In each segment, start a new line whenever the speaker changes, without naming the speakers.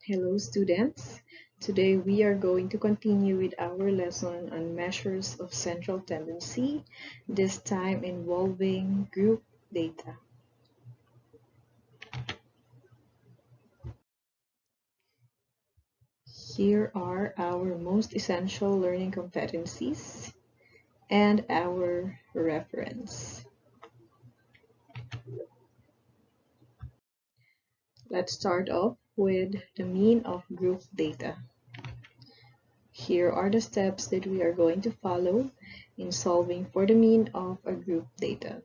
Hello students, today we are going to continue with our lesson on measures of central tendency, this time involving group data. Here are our most essential learning competencies and our reference. Let's start off with the mean of group data. Here are the steps that we are going to follow in solving for the mean of a group data.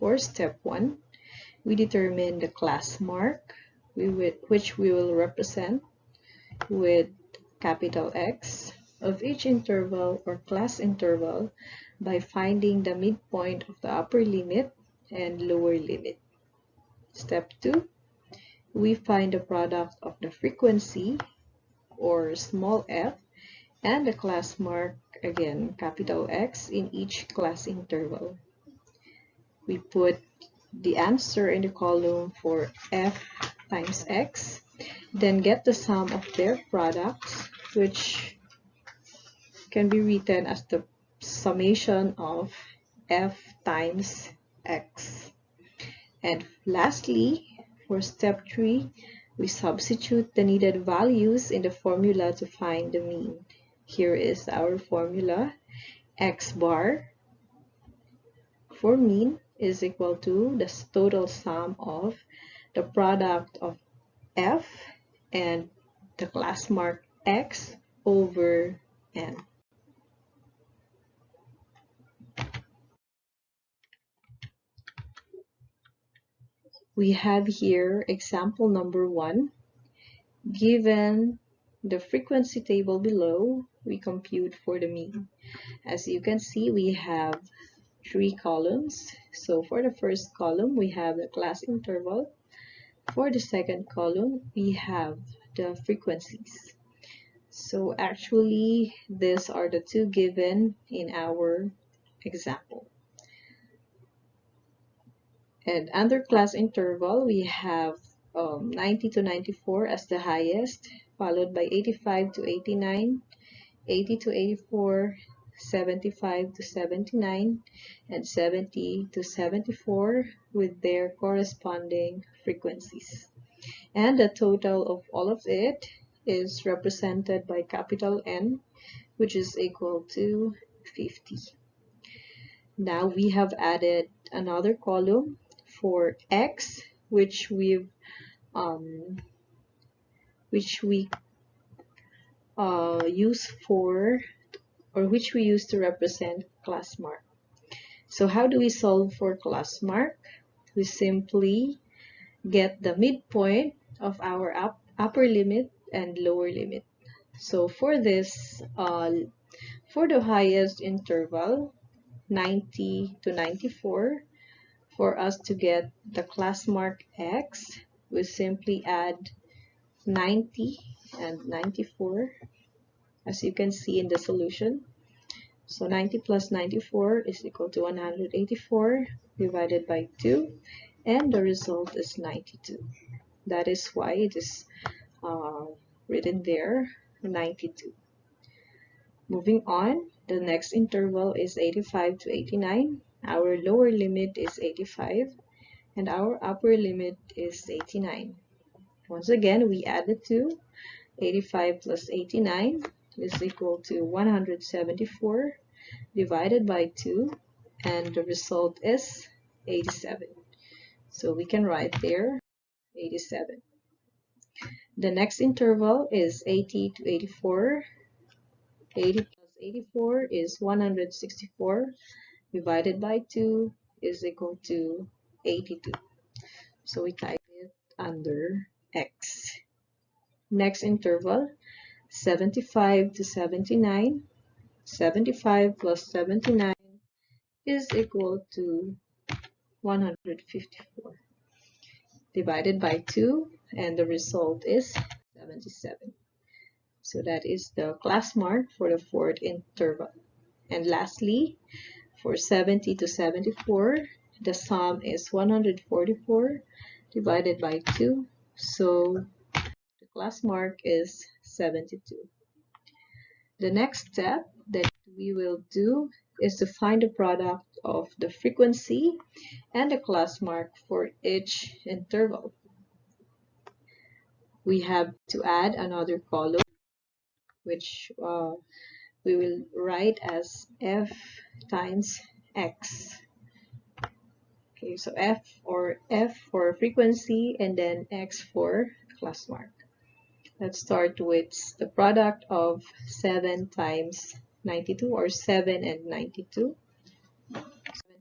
For step 1, we determine the class mark, which we will represent with capital X of each interval or class interval by finding the midpoint of the upper limit and lower limit. Step 2, we find the product of the frequency or small f and the class mark, again capital X, in each class interval. We put the answer in the column for f times x, then get the sum of their products, which can be written as the summation of f times x. And lastly, for step 3, we substitute the needed values in the formula to find the mean. Here is our formula. X bar for mean is equal to the total sum of the product of f and the class mark x over n. We have here example number 1. Given the frequency table below, we compute for the mean. As you can see, we have 3 columns. So for the first column, we have the class interval. For the second column, we have the frequencies. So actually, these are the two given in our example. And under class interval, we have 90 to 94 as the highest, followed by 85 to 89, 80 to 84, 75 to 79, and 70 to 74 with their corresponding frequencies. And the total of all of it is represented by capital N, which is equal to 50. Now we have added another column for X, which we use to represent class mark. So how do we solve for class mark? We simply get the midpoint of our upper limit and lower limit. So for this, for the highest interval, 90 to 94, for us to get the class mark X, we simply add 90 and 94, as you can see in the solution. So 90 plus 94 is equal to 184 divided by 2, and the result is 92. That is why it is written there, 92. Moving on, the next interval is 85 to 89. Our lower limit is 85, and our upper limit is 89. Once again, we add the two. 85 plus 89 is equal to 174 divided by 2, and the result is 87. So we can write there 87. The next interval is 80 to 84. 80 plus 84 is 164 divided by 2 is equal to 82. So we type it under X. Next interval, 75 to 79. 75 plus 79 is equal to 154 divided by 2, and the result is 77. So that is the class mark for the fourth interval. And lastly, for 70 to 74, the sum is 144 divided by 2. So the class mark is 72. The next step that we will do is to find the product of the frequency and the class mark for each interval. We have to add another column, which we will write as f times x. Okay, so f for frequency and then x for class mark. Let's start with the product of 7 times 92, or 7 and 92. 7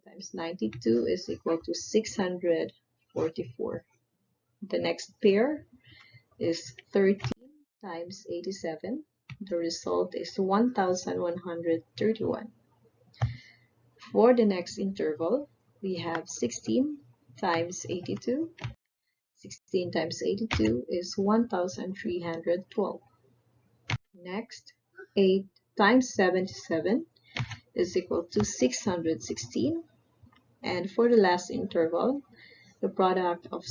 times 92 is equal to 644. The next pair is 13 times 87. The result is 1131. For the next interval, we have 16 times 82. 16 times 82 is 1312. Next, 8 times 77 is equal to 616. And for the last interval, the product of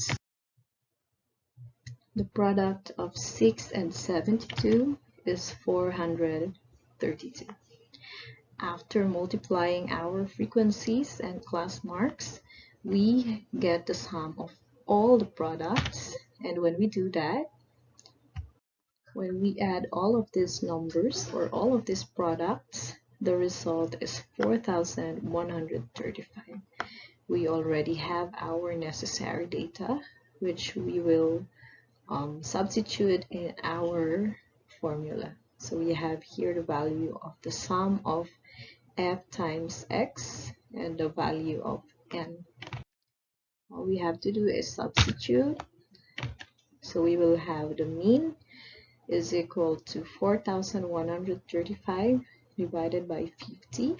6 and 72 is 432. After multiplying our frequencies and class marks, we get the sum of all the products. And when we do that, when we add all of these numbers or all of these products, the result is 4,135. We already have our necessary data, which we will substitute in our formula. So we have here the value of the sum of f times x and the value of n. All we have to do is substitute. So we will have the mean is equal to 4,135 divided by 50.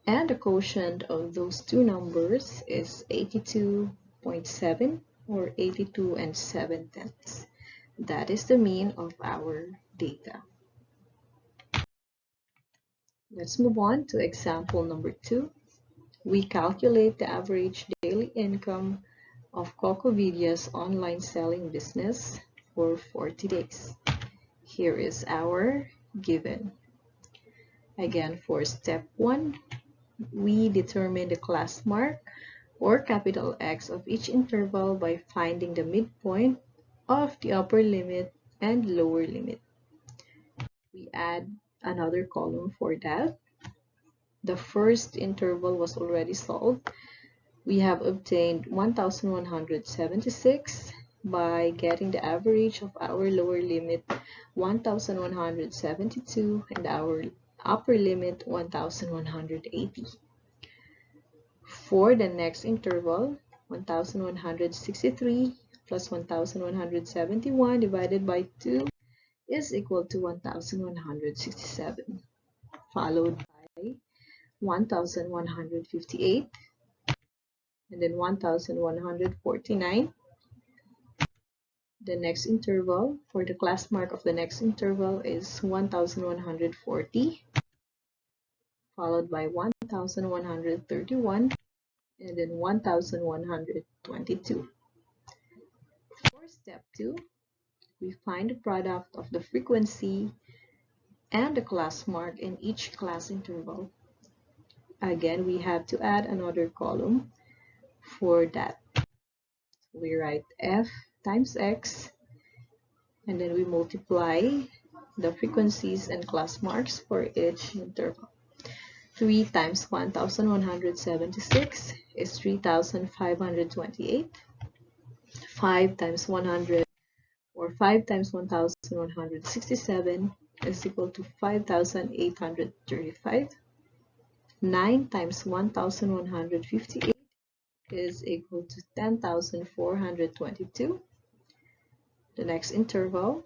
And the quotient of those two numbers is 82.7, or 82 and 7/10. That is the mean of our data. Let's move on to example number 2. We calculate the average daily income of Cocovidia's online selling business for 40 days. Here is our given. Again, for step 1, we determine the class mark or capital X of each interval by finding the midpoint of the upper limit and lower limit. We add another column for that. The first interval was already solved. We have obtained 1,176 by getting the average of our lower limit 1,172 and our upper limit 1,180. For the next interval, 1,163 plus 1,171 divided by 2 is equal to 1,167, followed by 1,158, and then 1,149. The next interval, for the class mark of the next interval, is 1,140, followed by 1,131, and then 1,122. For step 2, we find the product of the frequency and the class mark in each class interval. Again, we have to add another column for that. We write f times x, and then we multiply the frequencies and class marks for each interval. 3 times 1,176 is 3,528. 5 times 100, or 5 times 1,167 is equal to 5,835. 9 times 1,158 is equal to 10,422. The next interval,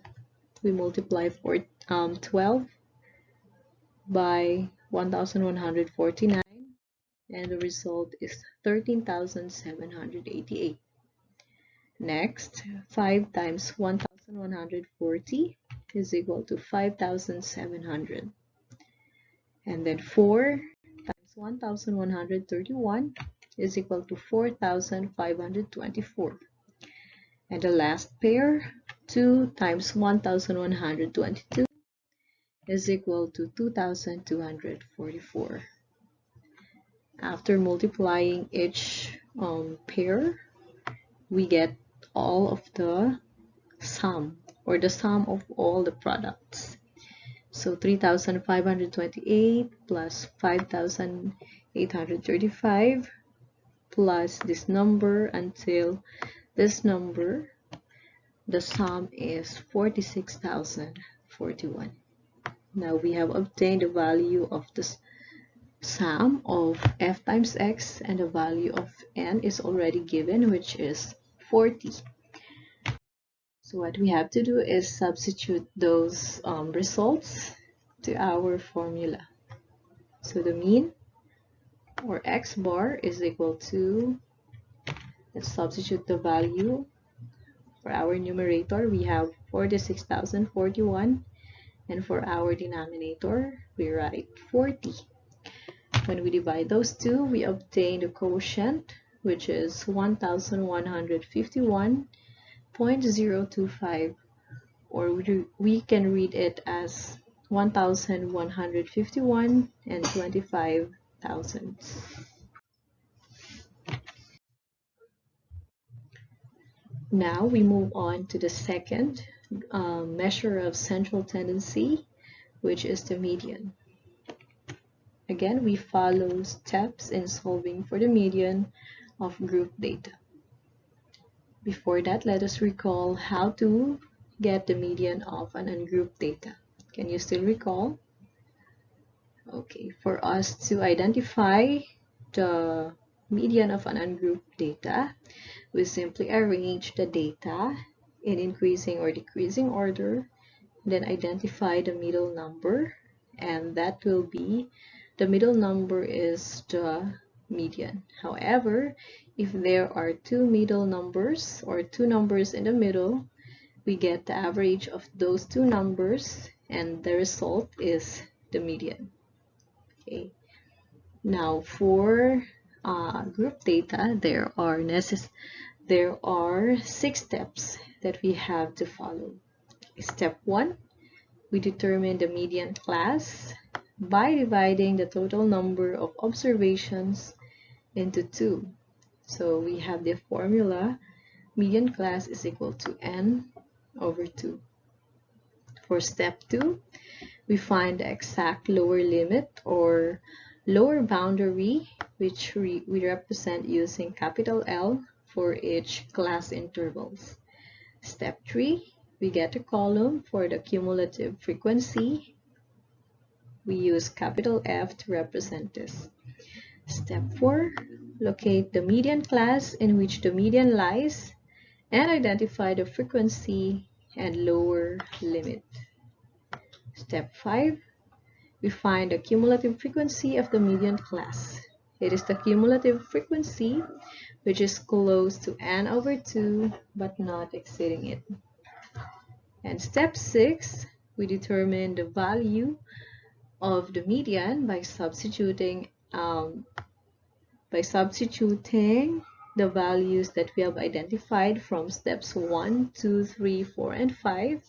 we multiply 12 by 1,149, and the result is 13,788. Next, 5 times 1,140 is equal to 5,700. And then 4 times 1,131 is equal to 4,524. And the last pair, 2 times 1122 is equal to 2244. After multiplying each pair, we get all of the sum, or the sum of all the products. So 3,528 plus 5,835 plus this number until this number, the sum is 46,041. Now we have obtained the value of the sum of f times x, and the value of n is already given, which is 40. So what we have to do is substitute those results to our formula. So the mean, or x bar, is equal to, let's substitute the value. For our numerator, we have 46,041, and for our denominator, we write 40. When we divide those two, we obtain the quotient, which is 1151.025, or we can read it as 1151 and 25 thousandths. Now we move on to the second measure of central tendency, which is the median. Again, we follow steps in solving for the median of group data. Before that, let us recall how to get the median of an ungrouped data. Can you still recall? Okay, for us to identify the median of an ungrouped data, we simply arrange the data in increasing or decreasing order, then identify the middle number, and that will be, the middle number is the median. However, if there are two middle numbers, or two numbers in the middle, we get the average of those two numbers, and the result is the median. Okay. Now for group data, there are 6 steps that we have to follow. Step 1, we determine the median class by dividing the total number of observations into 2. So we have the formula, median class is equal to n over 2. For step 2, we find the exact lower limit or lower boundary, which we represent using capital L for each class intervals. Step 3, we get a column for the cumulative frequency. We use capital F to represent this. Step 4, locate the median class in which the median lies and identify the frequency and lower limit. Step 5, we find the cumulative frequency of the median class. It is the cumulative frequency which is close to n over 2 but not exceeding it. And step 6, we determine the value of the median by substituting the values that we have identified from steps 1, 2, 3, 4, and 5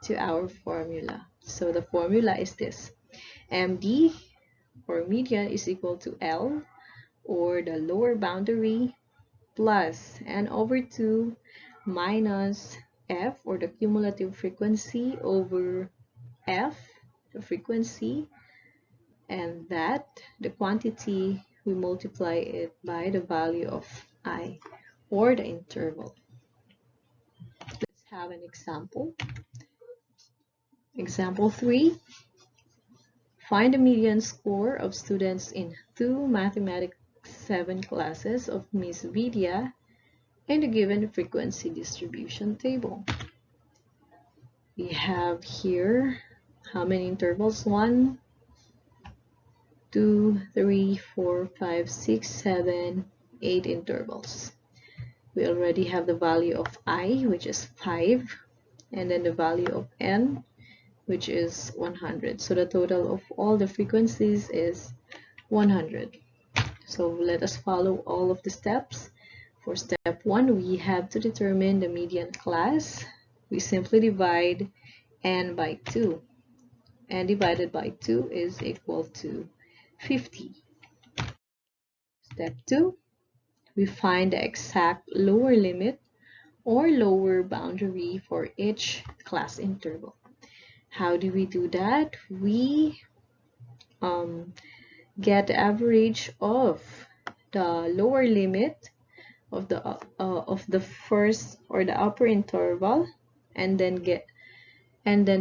to our formula. So the formula is this: MD, or median, is equal to L, or the lower boundary, plus n over 2 minus F, or the cumulative frequency, over F, the frequency, and that, the quantity, we multiply it by the value of I, or the interval. Let's have an example. Example 3. Find the median score of students in 2 Mathematics 7 classes of Miss Vidya in the given frequency distribution table. We have here how many intervals? 1, 2, 3, 4, 5, 6, 7, 8 intervals. We already have the value of I, which is 5, and then the value of n, which is 100. So the total of all the frequencies is 100. So let us follow all of the steps. For step 1, we have to determine the median class. we simply divide n by 2. N divided by 2 is equal to 50. Step 2, we find the exact lower limit or lower boundary for each class interval. How do we do that? We get the average of the lower limit of the first or the upper interval, and then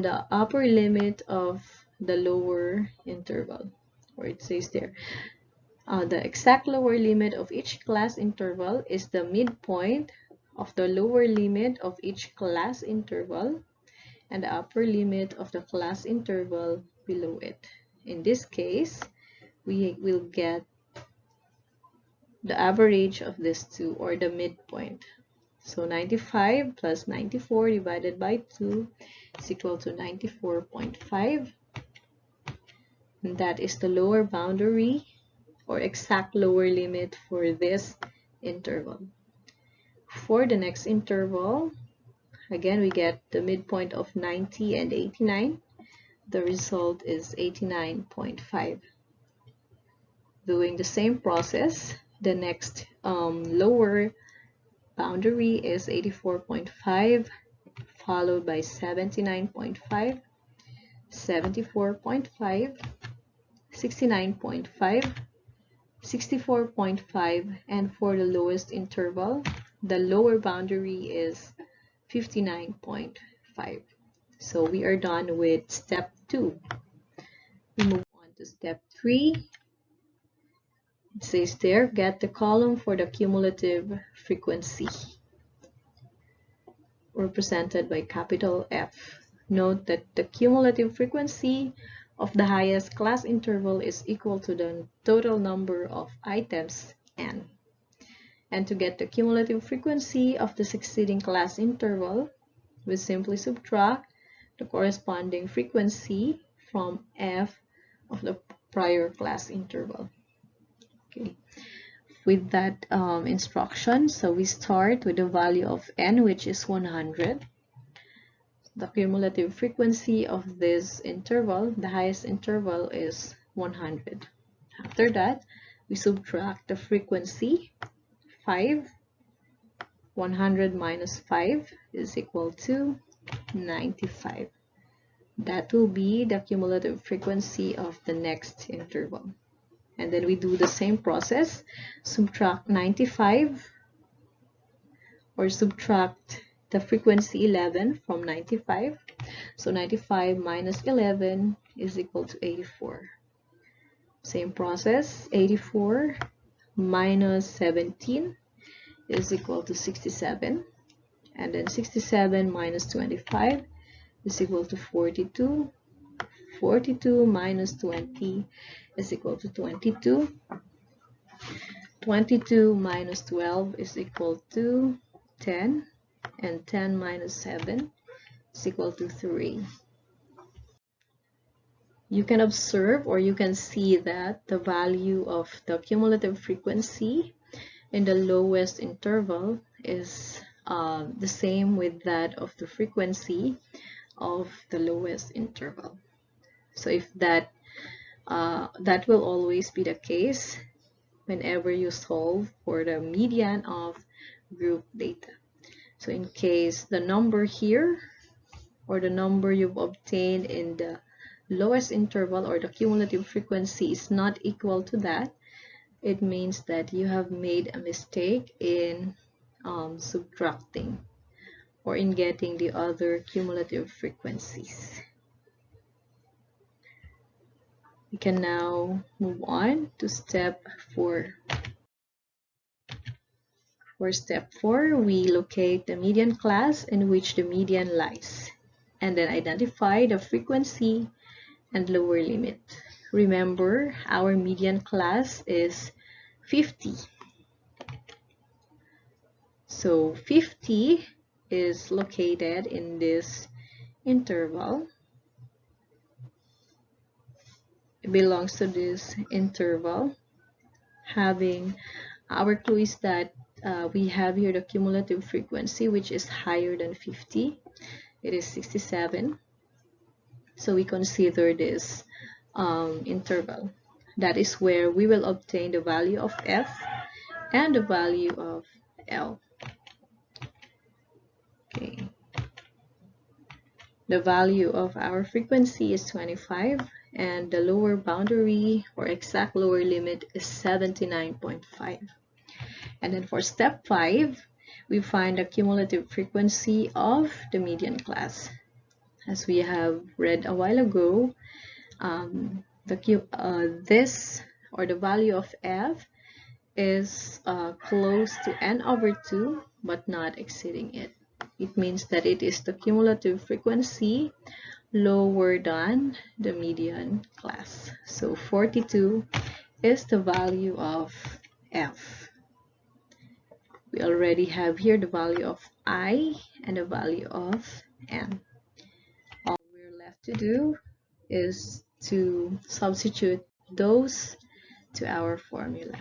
the upper limit of the lower interval, or it says there the exact lower limit of each class interval is the midpoint of the lower limit of each class interval and the upper limit of the class interval below it. In this case, we will get the average of these two, or the midpoint. So 95 plus 94 divided by 2 is equal to 94.5. And that is the lower boundary or exact lower limit for this interval. For the next interval, again, we get the midpoint of 90 and 89. The result is 89.5. Doing the same process, the next lower boundary is 84.5, followed by 79.5, 74.5, 69.5, 64.5, and for the lowest interval, the lower boundary is 59.5. So we are done with step 2. We move on to step 3. It says there, get the column for the cumulative frequency, represented by capital F. Note that the cumulative frequency of the highest class interval is equal to the total number of items n. And to get the cumulative frequency of the succeeding class interval, we simply subtract the corresponding frequency from f of the prior class interval. Okay. With that instruction, so we start with the value of n, which is 100. The cumulative frequency of this interval, the highest interval, is 100. After that, we subtract the frequency 5. 100 minus 5 is equal to 95. That will be the cumulative frequency of the next interval. And then we do the same process, subtract 95, or subtract the frequency 11 from 95. So 95 minus 11 is equal to 84. Same process, 84 minus 17 is equal to 67. And then 67 minus 25 is equal to 42. 42 minus 20 is equal to 22. 22 minus 12 is equal to 10. And 10 minus 7 is equal to 3. You can observe, or you can see, that the value of the cumulative frequency in the lowest interval is the same with that of the frequency of the lowest interval. So if that will always be the case whenever you solve for the median of group data. So in case the number here, or the number you've obtained in the lowest interval, or the cumulative frequency, is not equal to that, it means that you have made a mistake in subtracting or in getting the other cumulative frequencies. We can now move on to step 4. For step 4, we locate the median class in which the median lies, and then identify the frequency and lower limit. Remember, our median class is 50. So 50 is located in this interval. It belongs to this interval. Having our clue is that we have here the cumulative frequency, which is higher than 50. it is 67. So we consider this interval. That is where we will obtain the value of f and the value of L. Okay. The value of our frequency is 25, and the lower boundary or exact lower limit is 79.5. And then for step 5, we find the cumulative frequency of the median class. As we have read a while ago, this or the value of f is close to n over 2 but not exceeding it. It means that it is the cumulative frequency lower than the median class. So 42 is the value of f. We already have here the value of I and the value of n. All we're left to do is to substitute those to our formula.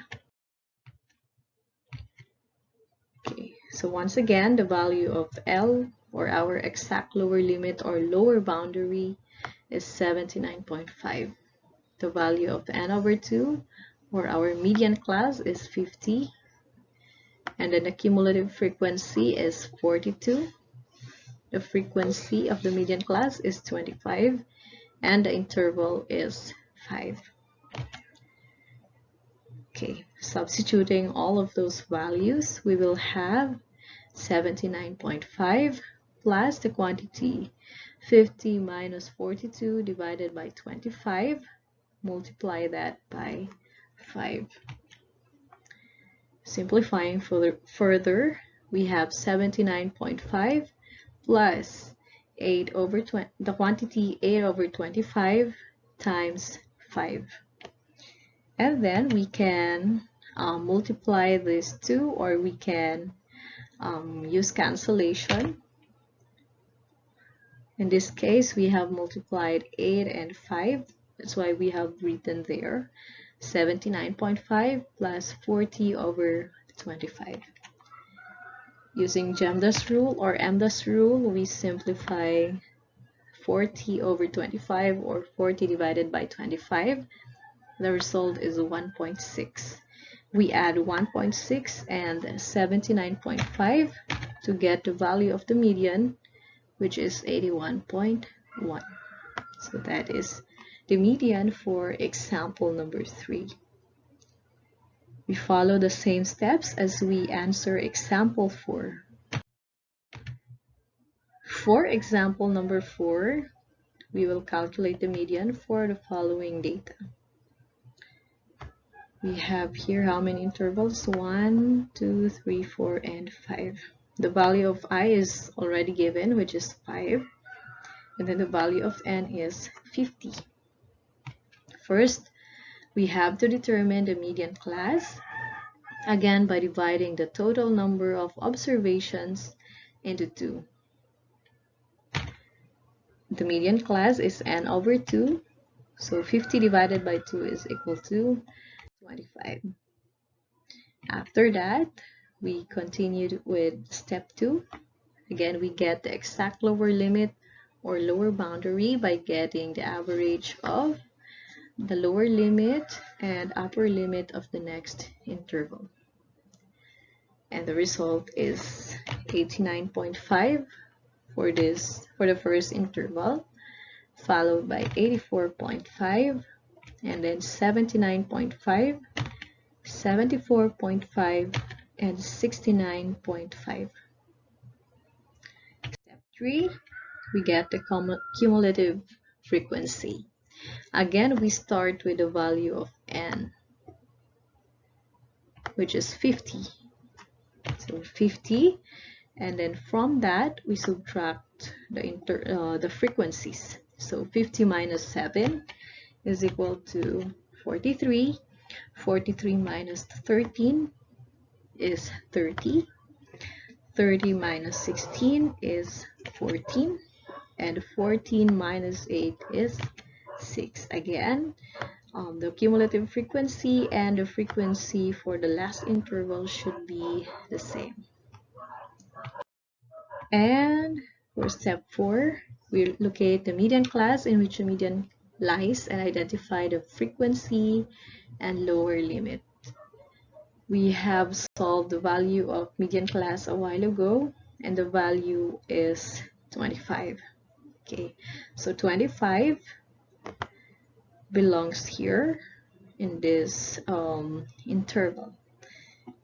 Okay, so once again, the value of L, or our exact lower limit or lower boundary, is 79.5. The value of n over 2, or our median class, is 50. And then the cumulative frequency is 42. The frequency of the median class is 25. And the interval is 5. Okay, substituting all of those values, we will have 79.5 plus the quantity 50 minus 42 divided by 25. Multiply that by 5. Simplifying further, we have 79.5 plus 8 over 20, the quantity 8 over 25 times 5. And then we can multiply these two, or we can use cancellation. In this case, we have multiplied 8 and 5. That's why we have written there 79.5 plus 40 over 25. Using Gemda's rule or Emda's rule, we simplify 40 over 25, or 40 divided by 25. The result is 1.6. We add 1.6 and 79.5 to get the value of the median, which is 81.1. So that is the median for example number 3. We follow the same steps as we answer example 4. For example number 4, we will calculate the median for the following data. We have here how many intervals? 1, 2, 3, 4, and 5. The value of I is already given, which is 5. And then the value of n is 50. First, we have to determine the median class, again by dividing the total number of observations into 2. The median class is n over 2, so 50 divided by 2 is equal to 25. After that, we continued with step 2. Again, we get the exact lower limit or lower boundary by getting the average of the lower limit and upper limit of the next interval. And the result is 89.5 for the first interval, followed by 84.5, and then 79.5, 74.5, and 69.5. Step 3, we get the cumulative frequency. Again, we start with the value of n, which is 50. So 50, and then from that we subtract the frequencies. So 50 minus 7 is equal to 43. 43 minus 13 is 30. 30 minus 16 is 14. And 14 minus 8 is 6. Again, the cumulative frequency and the frequency for the last interval should be the same. And For step 4, we locate the median class in which the median lies and identify the frequency and lower limit. We have solved the value of median class a while ago, and the value is 25. Okay, so 25 belongs here in this interval.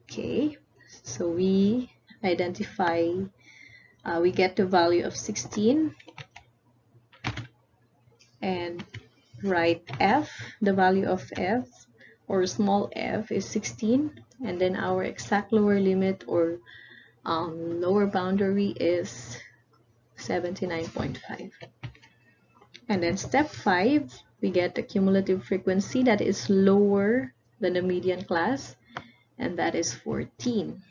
Okay, so we identify, we get the value of 16 and write f, the value of f or small f is 16, and then our exact lower limit or lower boundary is 79.5. And then step 5, we get the cumulative frequency that is lower than the median class, and that is 14.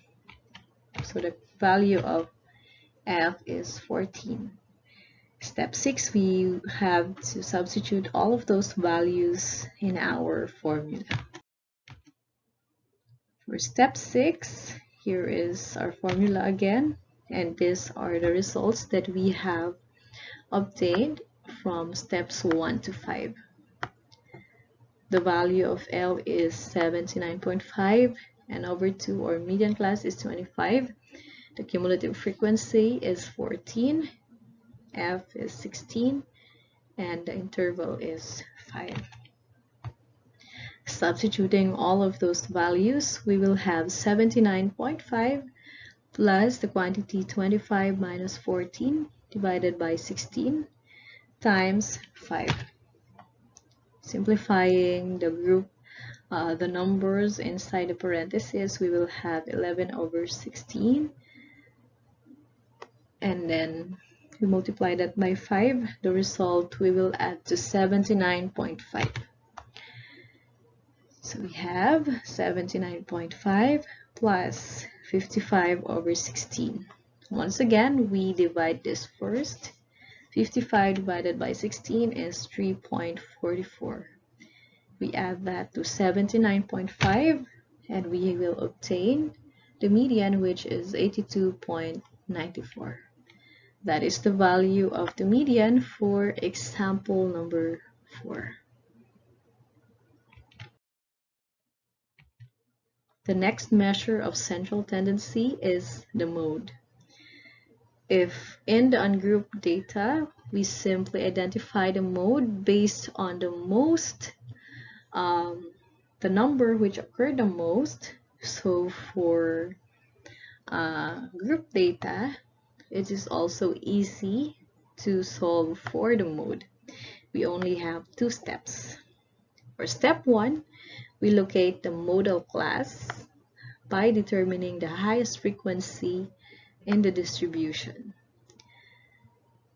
So the value of f is 14. Step 6, we have to substitute all of those values in our formula. For step 6, here is our formula again, and these are the results that we have obtained from steps 1 to 5. The value of L is 79.5, and over 2, or median class, is 25. The cumulative frequency is 14, F is 16, and the interval is 5. Substituting all of those values, we will have 79.5 plus the quantity 25 minus 14 divided by 16 times 5. Simplifying the group, the numbers inside the parentheses, we will have 11 over 16, and then we multiply that by 5. The result we will add to 79.5. So we have 79.5 plus 55 over 16. Once again, we divide this first. 55 divided by 16 is 3.44. We add that to 79.5, and we will obtain the median, which is 82.94. That is the value of the median for example number 4. The next measure of central tendency is the mode. If in the ungrouped data, we simply identify the mode based on the most, the number which occurred the most. So for group data, it is also easy to solve for the mode. We only have 2 steps. For step 1, we locate the modal class by determining the highest frequency in the distribution.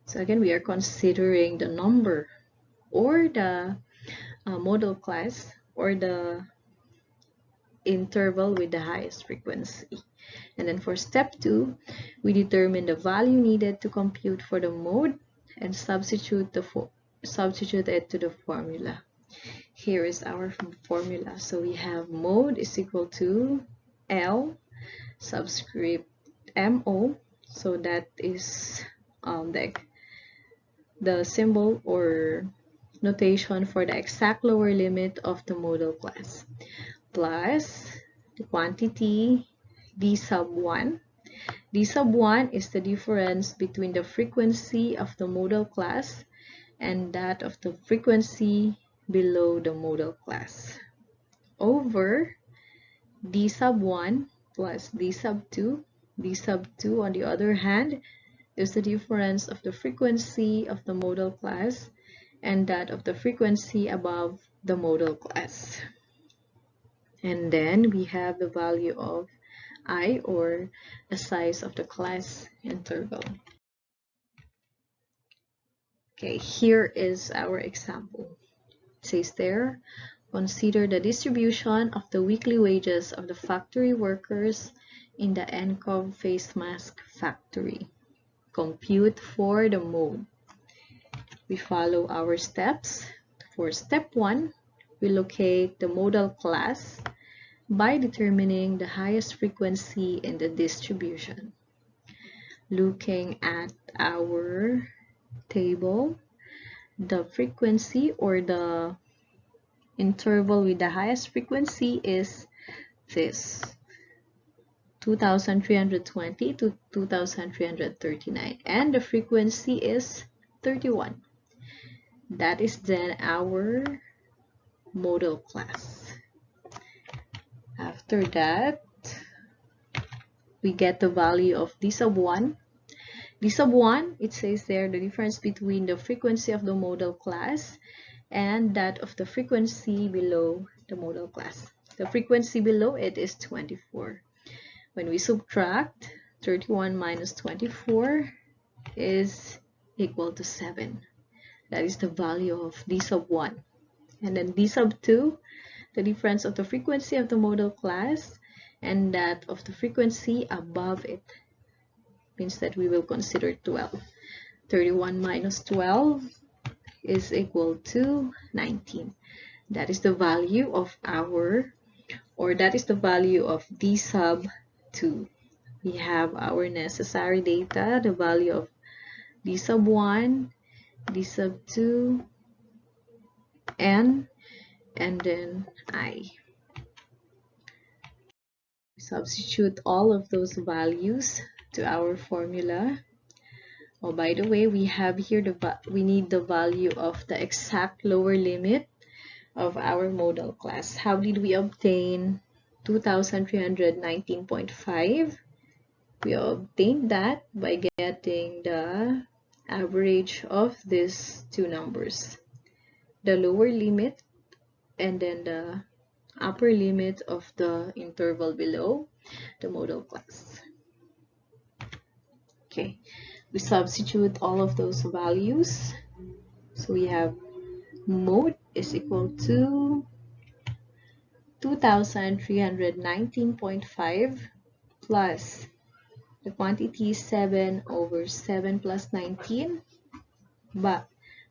So again, we are considering the number or the modal class or the interval with the highest frequency. And then for step 2, we determine the value needed to compute for the mode and substitute it to the formula. Here is our formula. So we have mode is equal to L subscript MO. So that is the symbol or notation for the exact lower limit of the modal class, plus the quantity d sub 1. D sub 1 is the difference between the frequency of the modal class and that of the frequency below the modal class, over d sub 1 plus d sub 2. D sub 2, on the other hand, is the difference of the frequency of the modal class and that of the frequency above the modal class. And then we have the value of I, or the size of the class interval. Okay, here is our example. It says there, consider the distribution of the weekly wages of the factory workers in the NCOV face mask factory. Compute for the mode. We follow our steps. For step 1, we locate the modal class by determining the highest frequency in the distribution. looking at our table, the frequency or the interval with the highest frequency is this, 2320 to 2339, and the frequency is 31. That is then our modal class. After that, we get the value of d sub 1. D sub 1, it says there the difference between the frequency of the modal class and that of the frequency below the modal class. The frequency below it is 24. When we subtract, 31 minus 24 is equal to 7. That is the value of d sub 1. And then d sub 2, the difference of the frequency of the modal class and that of the frequency above it, means that we will consider 12. 31 minus 12 is equal to 19. That is the value of our, or that is the value of d sub 2. We have our necessary data, the value of d sub 1, d sub 2, n, and then I. Substitute all of those values to our formula. Oh, by the way, we have here we need the value of the exact lower limit of our modal class. How did we obtain 2319.5? We obtained that by getting the average of these two numbers, the lower limit and then the upper limit of the interval below the modal class. Okay, we substitute all of those values. So we have mode is equal to 2319.5 plus the quantity 7 over 7 plus 19, but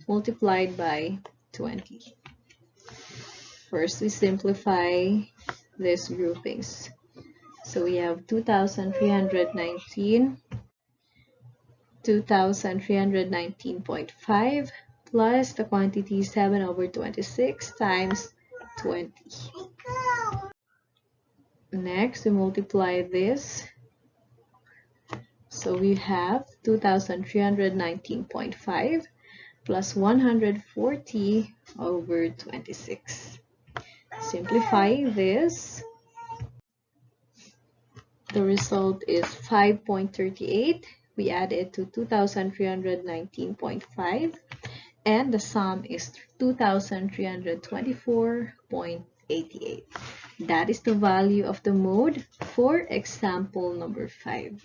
multiplied by 20. First, we simplify these groupings. So we have 2319.5 plus the quantity 7 over 26 times 20. Next, we multiply this. So we have 2319.5 plus 140 over 26. Simplifying this, the result is 5.38. We add it to 2319.5 and the sum is 2324.88. That is the value of the mode for example number 5.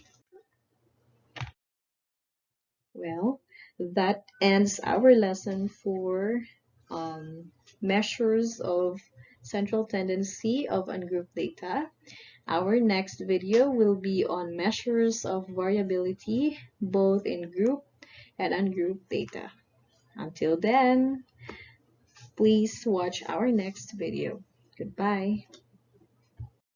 Well, that ends our lesson for measures of central tendency of ungrouped data. Our next video will be on measures of variability both in group and ungrouped data. Until then, please watch our next video. Goodbye.